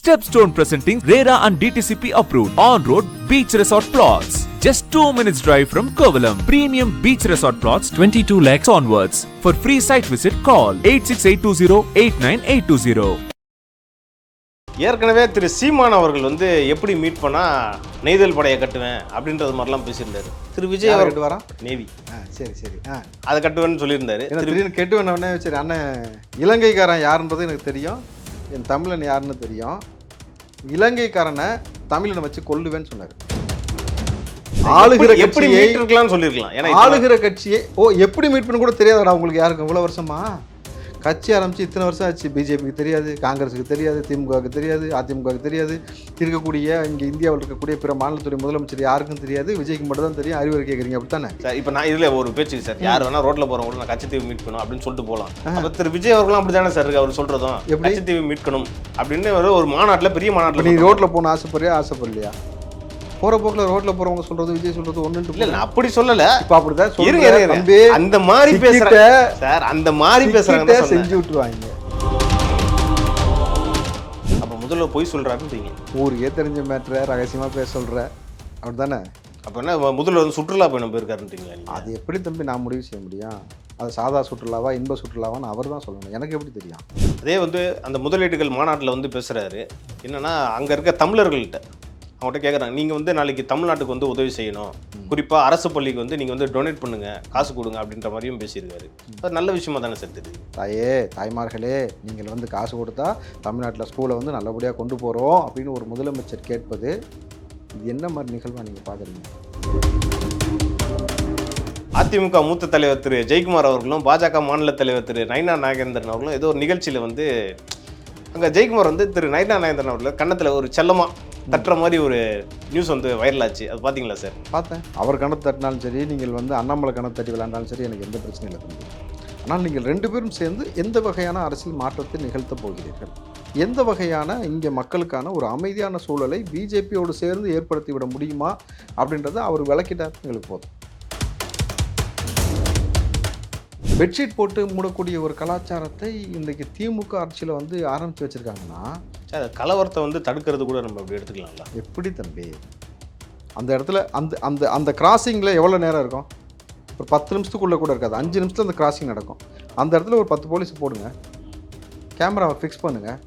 Stepstone presenting RERA and DTCP approved on-road beach resort plots. Just 2 minutes drive from Kovalam. Premium beach resort plots 22 lakhs onwards. For free site visit call 8682089820. ஏற்கனவே திரு சீமான் அவர்கள் வந்து எப்படி meet பண்ணா நெய்தல் படையை கட்டுவேன் அப்படின்றது மாதிரிலாம் பேசியிருந்தாரு. திரு விஜய் அவர் கட்டு வரான் நேவி சரி சரி அதை கட்டுவேன்னு சொல்லியிருந்தாரு. திடீர்னு கெட்டுவேன்னே சரி அண்ணன் இலங்கைக்காரன் யாருன்றது எனக்கு தெரியும், என் தமிழன் யாருன்னு தெரியும், இலங்கைக்காரனை தமிழனை வச்சு கொல்லுவேன்னு சொன்னார். ஆளுகிற எப்படி மீட் இருக்கலாம்னு சொல்லியிருக்கலாம். ஏன்னா ஆளுகிற கட்சியே எப்படி மீட் பண்ண கூட தெரியாதடா உங்களுக்கு யாருக்கு இவ்வளோ வருஷமா கட்சி ஆரம்பிச்சு இத்தனை வருஷம் ஆச்சு. பிஜேபிக்கு தெரியாது, காங்கிரஸுக்கு தெரியாது, திமுகவுக்கு தெரியாது, அதிமுகவுக்கு தெரியாது, இருக்கக்கூடிய இங்கே இந்தியாவில் இருக்கக்கூடிய பிற மாநிலத்துறை முதலமைச்சர் யாருக்கும் தெரியாது, விஜய்க்கு மட்டும் தான் தெரியும். அறிவுரை கேட்குறீங்க அப்படித்தானே சார்? இப்போ நான் இதில் ஒரு பேச்சு சார், யார் வேணா ரோட்டில் போகிறவங்க கூட நான் கட்சித்தீவு மீட் பண்ணணும் அப்படின்னு சொல்லிட்டு போகலாம். அப்போ திரு விஜய் அவர்களும் அப்படி தானே சார் இருக்கு அவர் சொல்கிறதும், கட்சித்தீவு மீட்கணும் அப்படின்னு ஒரு மாநாட்டில் பெரிய மாநாட்டில். நீ ரோட்டில் போகணும் ஆசைப்படலையா? போற போக்குல ரோட்ல போறவங்க சொல்றது விஜய் சொல்றது ஒண்ணு இல்ல. அப்படி சொல்லல, இப்ப அப்படிதான் சொல்றேன். அந்த மாதிரி பேசுறாங்க சார், அந்த மாதிரி பேசுறாங்க, செஞ்சு விட்டுருவாங்க. அப்ப முதல்ல போய் சொல்றாருன்றீங்க, ஊருக்கே தெரிஞ்ச மேட்டரை ரகசியமா பேச சொல்ற அப்படிதானே? அப்ப என்ன முதல்ல வந்து சுற்றுலா பயணம் போயிருக்காருன்றீங்களா? அது எப்படி தம்பி நான் முடிவு செய்ய முடியும்? அது சாதா சுற்றுலாவா இன்ப சுற்றுலாவான்னு அவர் தான் சொல்லணும், எனக்கு எப்படி தெரியும்? அதே வந்து அந்த முதலீடுகள் மாநாட்டில் வந்து பேசுறாரு. என்னன்னா அங்க இருக்க தமிழர்கள்ட்ட அவங்கள்ட்ட கேட்குறாங்க, நீங்கள் வந்து நாளைக்கு தமிழ்நாட்டுக்கு வந்து உதவி செய்யணும், குறிப்பாக அரசு பள்ளிக்கு வந்து நீங்கள் வந்து டொனேட் பண்ணுங்கள், காசு கொடுங்க அப்படின்ற மாதிரியும் பேசியிருக்காரு. அது நல்ல விஷயமா தானே சார் தெரியுது? தாய்மார்களே நீங்கள் வந்து காசு கொடுத்தா தமிழ்நாட்டில் ஸ்கூலை வந்து நல்லபடியாக கொண்டு போகிறோம் அப்படின்னு ஒரு முதலமைச்சர் கேட்பது இது என்ன மாதிரி நிகழ்வாக நீங்கள் பார்க்குறீங்க? அதிமுக மூத்த தலைவர் திரு ஜெயக்குமார் அவர்களும் பாஜக மாநில தலைவர் திரு நயினா நாகேந்திரன் அவர்களும் ஏதோ ஒரு நிகழ்ச்சியில் வந்து அங்கே ஜெயக்குமார் வந்து திரு நயினா நாகேந்திரன் அவர்கள் கன்னத்தில் ஒரு செல்லமாக தட்டுற மாதிரி ஒரு நியூஸ் வந்து வைரல் ஆச்சு. அது பார்த்தீங்களா சார்? பார்த்தேன். அவர் கணக்கு தட்டினாலும் சரி, நீங்கள் வந்து அண்ணாமலை கணக்கு தட்டி விளையாண்டாலும் சரி, எனக்கு எந்த பிரச்சனையும் இல்லை தம்பி. ஆனால் நீங்கள் 2 பேரும் சேர்ந்து எந்த வகையான அரசியல் மாற்றத்தை நிகழ்த்தப் போகிறீர்கள்? எந்த வகையான இங்கே மக்களுக்கான ஒரு அமைதியான சூழலை பிஜேபியோடு சேர்ந்து ஏற்படுத்தி விட முடியுமா அப்படின்றத அவர் விளக்கிட்டார். எங்களுக்கு போதும். பெட்ஷீட் போட்டு மூடக்கூடிய ஒரு கலாச்சாரத்தை இன்றைக்கு திமுக ஆட்சியில் வந்து ஆரம்பித்து வச்சுருக்காங்கன்னா சார், கலவரத்தை வந்து தடுக்கிறது கூட நம்ம அப்படி எடுத்துக்கலாம்ல? எப்படி தம்பி? அந்த இடத்துல அந்த அந்த அந்த கிராசிங்கில் எவ்வளோ நேரம் இருக்கும்? ஒரு 10 நிமிஷத்துக்குள்ளே கூட இருக்காது, 5 நிமிஷத்தில் அந்த கிராசிங் நடக்கும். அந்த இடத்துல ஒரு 10 போலீஸ் போடுங்க, கேமராவை ஃபிக்ஸ் பண்ணுங்கள்.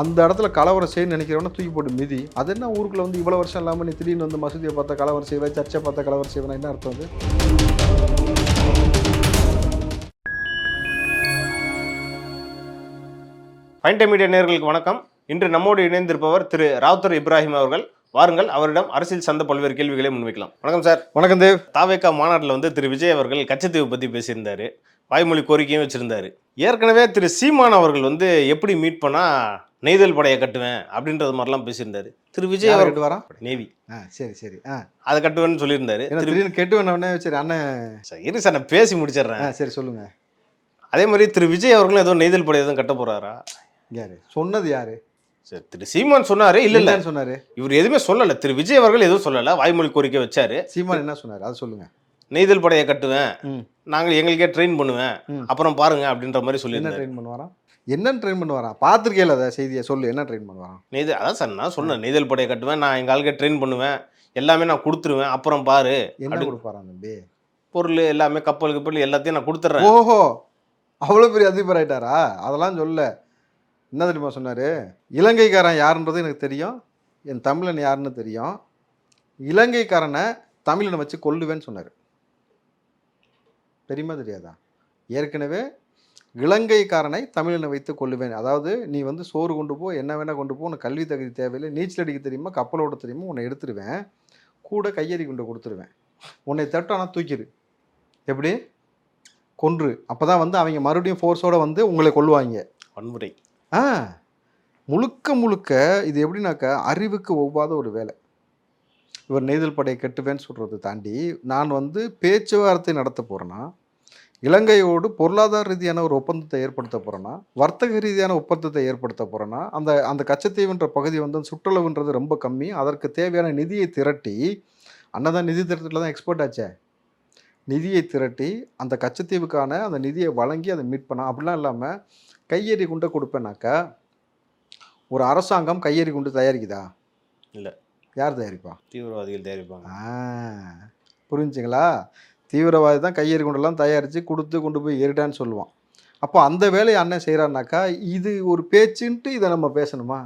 அந்த இடத்துல கலவரம் செய்ய நினைக்கிறவனா தூக்கி போட்டு மிதி. அது என்ன ஊருக்குள்ளே வந்து இவ்வளோ வருஷம் இல்லாமல் நீ திடீர்னு வந்து மசூதியை பார்த்தா கலவரம் செய்வேன், சர்ச்சை பார்த்தா கலவரம் செய்வேன், என்ன அர்த்தம்? அது ஃபைன் டைம் மீடியா நேயர்களுக்கு வணக்கம். இன்று நம்மோடு இணைந்திருப்பவர் திரு ராவுத்தர் இப்ராஹிம் அவர்கள். வாருங்கள், அவரிடம் அரசியல் சார்ந்த பல்வேறு கேள்விகளை முன்வைக்கலாம். வணக்கம் சார். வணக்கம் தேவ். தாவேகா மாநாட்டில் வந்து திரு விஜய் அவர்கள் கச்சத்தீவு பற்றி பேசியிருந்தாரு, வாய்மொழி கோரிக்கையும் வச்சிருந்தாரு. ஏற்கனவே திரு சீமான் அவர்கள் வந்து எப்படி மீட் பண்ணா நெய்தல் படையை கட்டுவேன் அப்படின்றது மாதிரிலாம் பேசியிருந்தாரு. திரு விஜய் அவர்கள் வரான் நேவி சரி சரி அதை கட்டுவேன்னு சொல்லியிருந்தாரு. கெட்டுவேன்னே சரி அண்ணன் இரு சார், நான் பேசி முடிச்சிடுறேன். சரி சொல்லுங்க. அதே மாதிரி திரு விஜய் அவர்களும் ஏதோ நெய்தல் படை எதுவும் கட்ட போறாரா? யாரு சொன்னது? யாரு சார்? திரு சீமான் சொன்னாரு. இல்ல சொன்னாரு, இவர் எதுவுமே சொல்லல. திரு விஜய் அவர்கள் எதுவும் சொல்லல, வாய்மொழி கோரிக்கை வச்சாரு. சீமான் என்ன சொன்னாரு அது சொல்லுங்க. நெய்தல் படையை கட்டுவேன், நாங்கள் எங்களுக்கே ட்ரெயின் பண்ணுவேன், அப்புறம் பாருங்க அப்படின்ற மாதிரி சொல்லி. என்ன ட்ரெயின் பண்ணுவாராம்? என்னன்னு ட்ரெயின் பண்ணுவாராம்? பார்த்துருக்கேன் அதை செய்தியை, சொல்லு என்ன ட்ரெயின் பண்ணுவாராம்? நெய்தல் அதான் சார் நான் சொன்னேன், நெய்தல் படையை கட்டுவேன், நான் எங்கள் ஆளுக்கே ட்ரெயின் பண்ணுவேன், எல்லாமே நான் கொடுத்துருவேன், அப்புறம் பாரு. என்ன கொடுப்பாராம் தம்பி? பொருள் எல்லாமே, கப்பல் எல்லாத்தையும் நான் கொடுத்துட்றேன். ஓஹோ, அவ்வளோ பெரிய அதிபர் ஆயிட்டாரா? அதெல்லாம் சொல்ல. என்ன தெரியுமா சொன்னார்? இலங்கைக்காரன் யாருன்றது எனக்கு தெரியும், என் தமிழன் யாருன்னு தெரியும், இலங்கைக்காரனை தமிழனை வச்சு கொல்லுவேன்னு சொன்னார். தெரியுமா தெரியாதா? ஏற்கனவே இலங்கைக்காரனை தமிழனை வைத்து கொல்லுவேன். அதாவது நீ வந்து சோறு கொண்டு போ, என்ன வேணால் கொண்டு போ, உனக்கு கல்வி தகுதி தேவையில்லை, நீச்சல் அடிக்க தெரியுமா, கப்பலோட தெரியுமா, உன்னை எடுத்துருவேன், கூட கையெறி கொண்டு கொடுத்துருவேன், உன்னை தட்டானா தூக்கிடு, எப்படி கொன்று. அப்போ தான் வந்து அவங்க மறுபடியும் ஃபோர்ஸோடு வந்து உங்களை கொல்லுவாங்க. வன்முறை. முழுக்க முழுக்க இது எப்படின்னாக்கா அறிவுக்கு ஒவ்வாத ஒரு வேலை. இவர் நெய்தல் படையை கட்டுவேன்னு சொல்கிறத தாண்டி நான் வந்து பேச்சுவார்த்தை நடத்த போகிறேன்னா, இலங்கையோடு பொருளாதார ரீதியான ஒரு ஒப்பந்தத்தை ஏற்படுத்த போகிறேன்னா, வர்த்தக ரீதியான ஒப்பந்தத்தை ஏற்படுத்த போகிறேன்னா, அந்த அந்த கச்சத்தீவுன்ற பகுதி வந்து சுற்றுலாவுன்றது ரொம்ப கம்மி, அதற்கு தேவையான நிதியை திரட்டி, அண்ணதான் நிதி திரட்டத்தில் தான் எக்ஸ்பர்ட் ஆச்சே, நிதியை திரட்டி அந்த கச்சத்தீவுக்கான அந்த நிதியை வழங்கி அதை மீட் பண்ண. அப்படிலாம் இல்லாமல் கையெறி குண்டை கொடுப்பேனாக்கா ஒரு அரசாங்கம் கையெறி குண்டு தயாரிக்குதா? இல்லை. யார் தயாரிப்பா? தீவிரவாதிகள் தயாரிப்பாங்க. புரிஞ்சுங்களா? தீவிரவாதி தான் கையெறி குண்டெல்லாம் தயாரித்து கொடுத்து கொண்டு போய் எரிடான்னு சொல்லுவான். அப்போ அந்த வேலையை அண்ணன் செய்கிறான்னாக்கா இது ஒரு பேச்சுன்ட்டு இதை நம்ம பேசணுமா?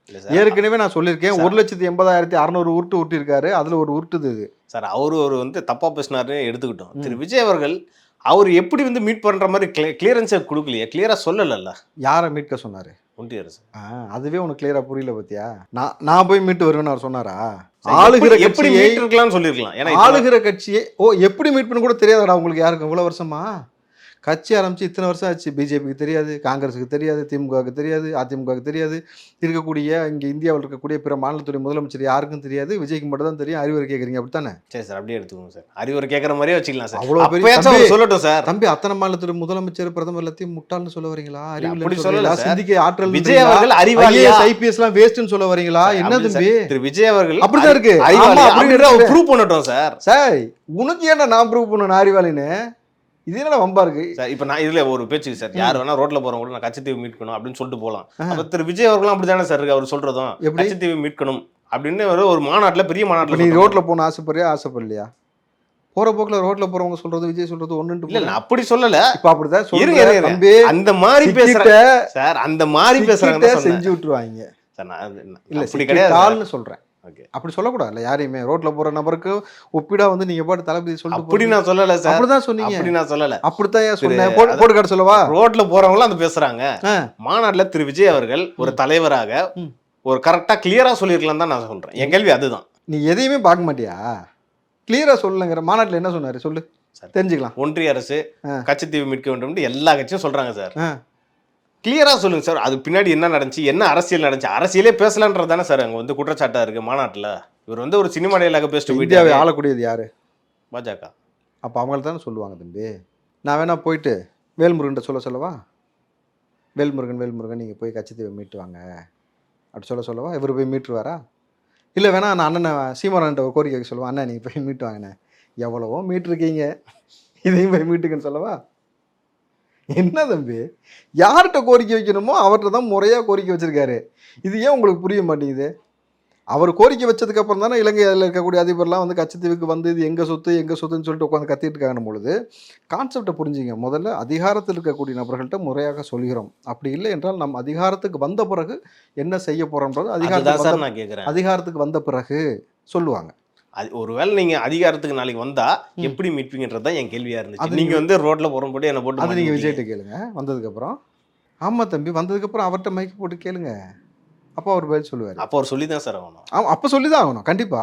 இல்லை சார், ஏற்கனவே நான் சொல்லியிருக்கேன் 1,80,600 உருட்டு உருட்டிருக்காரு. அதில் ஒரு உருட்டுது இது. சார் அவரு ஒரு வந்து தப்பாக பேசினாருன்னு எடுத்துக்கிட்டோம். திரு விஜய் அவர்கள் அவர் எப்படி வந்து மீட் பண்ணுற மாதிரி கிளியரன்ஸை கொடுக்கலையே, கிளியராக சொல்லலைல்ல. யாரை மீட்க சொன்னார்? ஒன்றிய அரசு. அதுவே உனக்கு கிளியரா புரியல பத்தியா? நான் போய் மீட்டு வருவேன்னு அவர் சொன்னாரா? ஆளுகிற எப்படி மீட் இருக்கலாம்னு சொல்லியிருக்கலாம். ஏன்னா ஆளுகிற கட்சியே எப்படி மீட் பண்ண கூட தெரியாதடா உங்களுக்கு யாருக்கு இவ்வளோ வருஷமா? கட்சி ஆரம்பித்து இத்தனை வருஷம் ஆச்சு. பிஜேபிக்கு தெரியாது, காங்கிரஸுக்கு தெரியாது, திமுகவுக்கு தெரியாது, அதிமுகவுக்கு தெரியாது, இருக்கக்கூடிய இங்கே இந்தியாவில் இருக்கக்கூடிய பிற மாநிலத்துடைய முதலமைச்சர் யாருக்கும் தெரியாது. விஜய்க்கு மட்டும் தான் தெரியும். அறிவுரை கேட்குறீங்க அப்படித்தானே? சரி சார், அப்படியே எடுத்துக்கோங்க சார். அறிவுரை கேட்குற மாதிரியே வச்சுக்கலாம் சார். அவ்வளோ பெரிய சொல்லட்டும் சார். தம்பி, அத்தனை மாநிலத்துடைய முதலமைச்சர் பிரதமர் எல்லாத்தையும் முட்டாள்னு சொல்ல வரீங்களா? அப்படி சொல்லல. சிந்திக்க ஆற்றல் விஜய் அவர்கள் அறிவாளியா, ஐபிஎஸ் எல்லாம் வேஸ்ட்னு சொல்ல வரீங்களா? என்ன தம்பி திரு விஜய் அவர்கள் அப்படிதான் இருக்கு. ப்ரூவ் பண்ணட்டும் சார். சார் உனக்கு ஏன்னா நான் ப்ரூவ் பண்ண அறிவாளின்னு? இது என்ன வம்பா இருக்கு சார்? இப்போ நான் இதுல ஒரு பேச்சுக்கு சார், யார் வேணா ரோட்ல போறவங்க நான் கட்சித்தீவு மீட்கணும் அப்படின்னு சொல்லிட்டு போகலாம். அப்ப திரு விஜய் அவர்களும் அப்படிதானே சார் இருக்கு. அவர் சொல்றதும் கட்சித்தீவு மீட்கணும் அப்படின்னு ஒரு மாநாட்டுல, பெரிய மாநாட்டுல. நீ ரோட்ல போன ஆசைப்படலையா? போற போக்குல ரோட்ல போறவங்க சொல்றது விஜய் சொல்றது ஒண்ணு இல்ல. நான் அப்படி சொல்லல. இப்ப அப்படிதான் சொல்லுங்க. அந்த மாதிரி பேசுறேன் சார். அந்த மாதிரி பேசுறாங்க, செஞ்சு விட்டுருவாங்க சார். நான் இல்ல அப்படி கிடையாது சொல்றேன். அப்படி சொல்லக்கூடாதுல்ல யாரையுமே. ரோட்ல போற நபருக்கு ஒப்பிடா வந்து நீங்க பாட்டு தளபதி சொல்லிட்டு அப்படி நான் சொல்லல சார். அப்படிதான் சொன்னீங்க. அப்படி நான் சொல்லல. அப்படித்தான் சொன்னேன். போட்டு காட்ட சொல்லவா? ரோட்ல போறவங்களும் அந்த பேசுறாங்க. மாநாட்டுல திரு விஜய் அவர்கள் ஒரு தலைவராக ஒரு கரெக்டா கிளியரா சொல்லிருக்கலாம் தான் நான் சொல்றேன். என் கேள்வி அதுதான். நீ எதையுமே பார்க்க மாட்டியா? கிளியரா சொல்லுங்கிற மாநாட்டுல என்ன சொன்னாரு சொல்லு, தெரிஞ்சுக்கலாம். ஒன்றிய அரசு கட்சித்தீவு மீட்க வேண்டும் எல்லா கட்சியும் சொல்றாங்க சார். கிளியரா சொல்லுங்க சார். அது பின்னாடி என்ன நடந்துச்சு, என்ன அரசியல் நடந்துச்சு? அரசியலே பேசலான்றது தானே சார் அங்க வந்து குற்றச்சாட்டா இருக்கு மாநாட்டுல. இவர் வந்து ஒரு சினிமா டயலாக பேசிட்டு இந்தியாவை ஆளக்கூடியது யாரு? பாஜக. அப்ப அவங்கள தானே சொல்லுவாங்க. தம்பி நான் வேணா போயிட்டு வேல்முருகன் சொல்லவா? வேல்முருகன் நீங்க போய் கட்சித்தீவை மீட்டு வாங்க அப்படி சொல்லவா? இவர் போய் மீட்டுருவாரா? இல்லை வேணா நான் அண்ணனை சீமானன்ட்ட ஒரு கோரிக்கை சொல்லுவேன். அண்ணன் நீங்கள் போய் மீட்டு வாங்கண்ணே, எவ்வளவோ மீட்டுருக்கீங்க, இதையும் போய் மீட்டுக்குன்னு சொல்லவா? என்ன தம்பி, யார்கிட்ட கோரிக்கை வைக்கணுமோ அவர்கிட்ட தான் முறையாக கோரிக்கை வச்சுருக்காரு. இது ஏன் உங்களுக்கு புரிய மாட்டேங்குது? அவர் கோரிக்கை வச்சதுக்கப்புறம் தானே இலங்கையில் இருக்கக்கூடிய அதிபர்லாம் வந்து கட்சித்தீவுக்கு வந்து இது எங்கள் சொத்துன்னு சொல்லிட்டு உட்காந்து கத்திட்டு இருக்காங்க பொழுது கான்செப்டை புரிஞ்சுங்க. முதல்ல அதிகாரத்தில் இருக்கக்கூடிய நபர்கள்ட்ட முறையாக சொல்கிறோம். அப்படி இல்லை என்றால் நம்ம அதிகாரத்துக்கு வந்த பிறகு என்ன செய்ய போகிறோன்றது அதிகாரத்துக்கு வந்த பிறகு சொல்லுவாங்க. அது ஒருவேளை நீங்க அதிகாரத்துக்கு நாளைக்கு வந்தா எப்படி மீட்பீங்கன்றது தான் என் கேள்வியா இருந்துச்சு. நீங்க வந்து ரோட்ல போறபோது என்ன போட்டு அது நீங்க விஜய்கிட்ட கேளுங்க வந்ததுக்கப்புறம். ஆமா தம்பி, வந்ததுக்கப்புறம் அவர்கிட்ட மைக்கு போட்டு கேளுங்க, அப்போ அவர் பதில் சொல்லுவார். அப்போ அவர் சொல்லி தான் சார் ஆகணும். ஆமாம், அப்போ சொல்லி தான் ஆகணும் கண்டிப்பா.